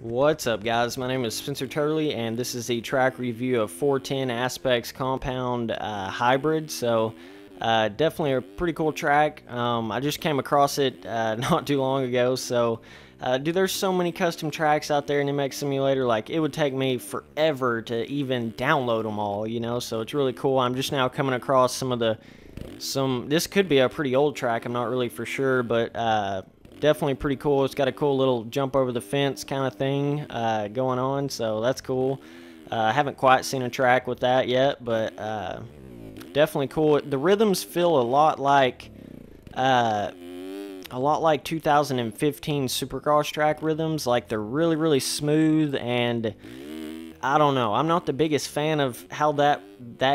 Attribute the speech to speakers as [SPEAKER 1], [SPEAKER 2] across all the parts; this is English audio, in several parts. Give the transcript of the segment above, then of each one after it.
[SPEAKER 1] What's up, guys? My name is Spencer Turley, and this is the track review of 410 AspectCompound Hybrid. So definitely a pretty cool track. I just came across it not too long ago. So dude, there's so many custom tracks out there in MX Simulator. Like, it would take me forever to even download them all, you know. So it's really cool. I'm just now coming across this could be a pretty old track. I'm not really for sure, but definitely pretty cool. It's got a cool little jump over the fence kind of thing going on, so that's cool. I haven't quite seen a track with that yet, but definitely cool. The rhythms feel a lot like 2015 Supercross track rhythms. Like, they're really smooth, and I don't know, I'm not the biggest fan of how that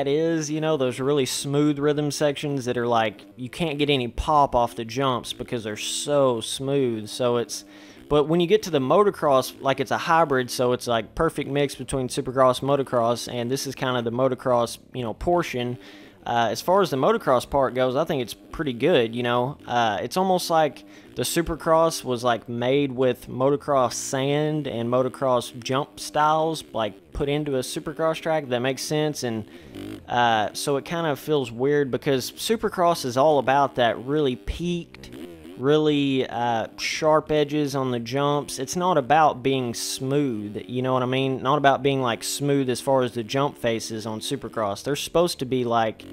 [SPEAKER 1] is, you know, those really smooth rhythm sections that are like, you can't get any pop off the jumps because they're so smooth. But when you get to the motocross, like, it's a hybrid, so it's like perfect mix between Supercross, motocross, and this is kind of the motocross, you know, portion. As far as the motocross part goes, I think it's pretty good, you know. It's almost like the Supercross was like made with motocross sand and motocross jump styles, like, put into a Supercross track, if that makes sense. And so it kind of feels weird because Supercross is all about that really peaked, really sharp edges on the jumps. It's not about being smooth, you know what I mean? Not about being like smooth as far as the jump faces on Supercross. They're supposed to be like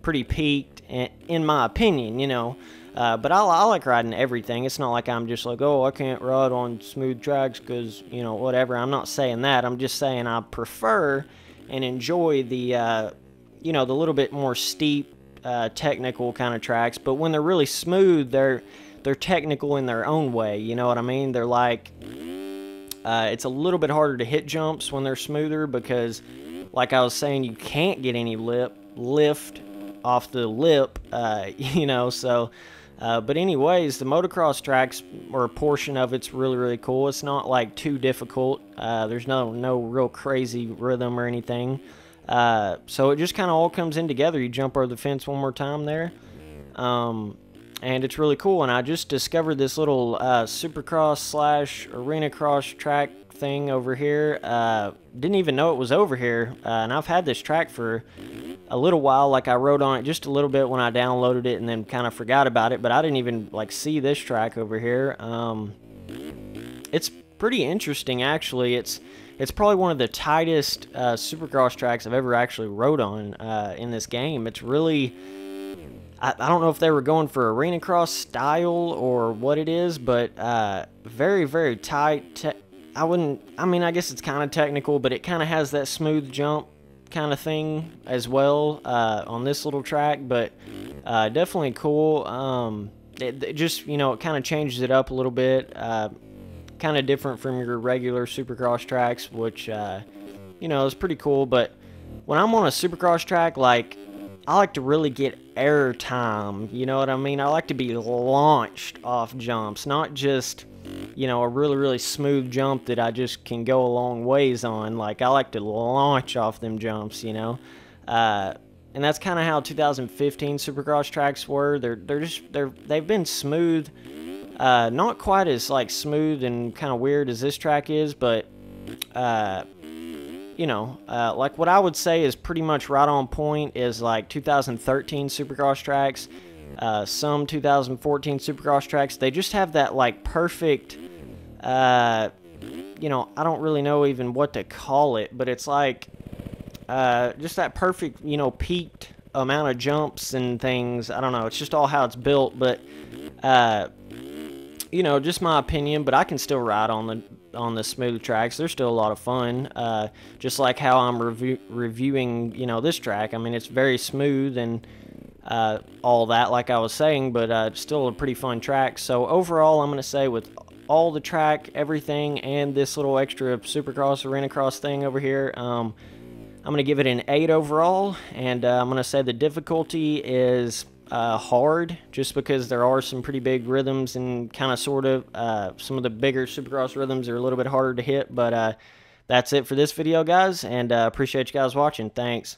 [SPEAKER 1] pretty peaked, in my opinion, you know. But I like riding everything. It's not like I'm just like, oh, I can't ride on smooth tracks because, you know, whatever. I'm not saying that. I'm just saying I prefer and enjoy the, you know, the little bit more steep, technical kind of tracks. But when they're really smooth, they're technical in their own way, you know what I mean? They're like, it's a little bit harder to hit jumps when they're smoother because, like I was saying, you can't get any lift off the lip, you know, so... but anyways, the motocross tracks, or a portion of it's really cool. It's not like too difficult. There's no real crazy rhythm or anything. So it just kind of all comes in together. You jump over the fence one more time there. And it's really cool. And I just discovered this little Supercross / Arena Cross track thing over here. Didn't even know it was over here. And I've had this track for a little while. Like, I rode on it just a little bit when I downloaded it and then kind of forgot about it. But I didn't even like see this track over here. It's pretty interesting, actually. It's probably one of the tightest Supercross tracks I've ever actually rode on in this game. It's really... I don't know if they were going for arena cross style or what it is, but very tight. I mean, I guess it's kind of technical, but it kind of has that smooth jump kind of thing as well on this little track. But definitely cool. It just, you know, it kind of changes it up a little bit. Kind of different from your regular Supercross tracks, which, you know, is pretty cool. But when I'm on a Supercross track, like, I like to really get air time, you know what I mean? I like to be launched off jumps, not just, you know, a really smooth jump that I just can go a long ways on. Like, I like to launch off them jumps, you know? And that's kind of how 2015 Supercross tracks were. They've been smooth, not quite as, like, smooth and kind of weird as this track is, but, you know, like, what I would say is pretty much right on point is like 2013 Supercross tracks, some 2014 Supercross tracks. They just have that, like, perfect, you know, I don't really know even what to call it, but it's like just that perfect, you know, peaked amount of jumps and things. I don't know, it's just all how it's built, but you know, just my opinion. But I can still ride on the smooth tracks. They're still a lot of fun, just like how I'm reviewing, you know, this track. I mean, it's very smooth and all that, like I was saying, but it's still a pretty fun track. So overall, I'm going to say, with all the track, everything, and this little extra Supercross Arena Cross thing over here, I'm going to give it an 8 overall, and I'm going to say the difficulty is hard, just because there are some pretty big rhythms and kind of sort of some of the bigger Supercross rhythms are a little bit harder to hit. But that's it for this video, guys, and appreciate you guys watching. Thanks.